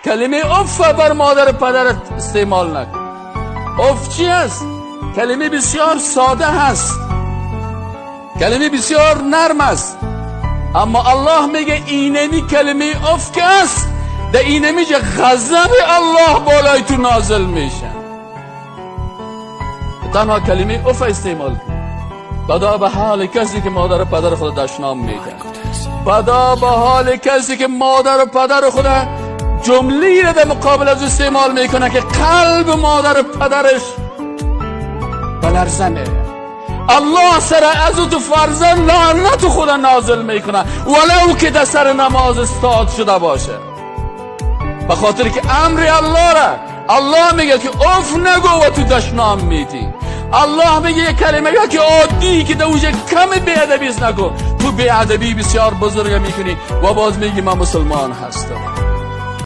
کلمه اف بر مادر پدرت استعمال نکن. اف چی است؟ کلمه بسیار ساده هست، کلمه بسیار نرم است، اما الله میگه اینمی کلمه اف که است در اینمی جه غضب الله بالای تو نازل میشه. تنها کلمه اف استعمال کن. بدا به حال کسی که مادر و پدر خود دشنام میگه، بدا به حال کسی که مادر و پدر خود جمله‌ای را در مقابل از استعمال میکنه که قلب مادر و پدرش بلرزنه. الله سر از تو فرزند لعنت خدا نازل میکنه ولو که در سر نماز استاد شده باشه، به خاطر که امر الله را الله میگه که اف نگو و تو دشنام میدی. الله میگه یک کلمه که عادی که دوجه کم بیادبی نکن، تو بیادبی بسیار بزرگ میکنی و باز میگی من مسلمان هستم.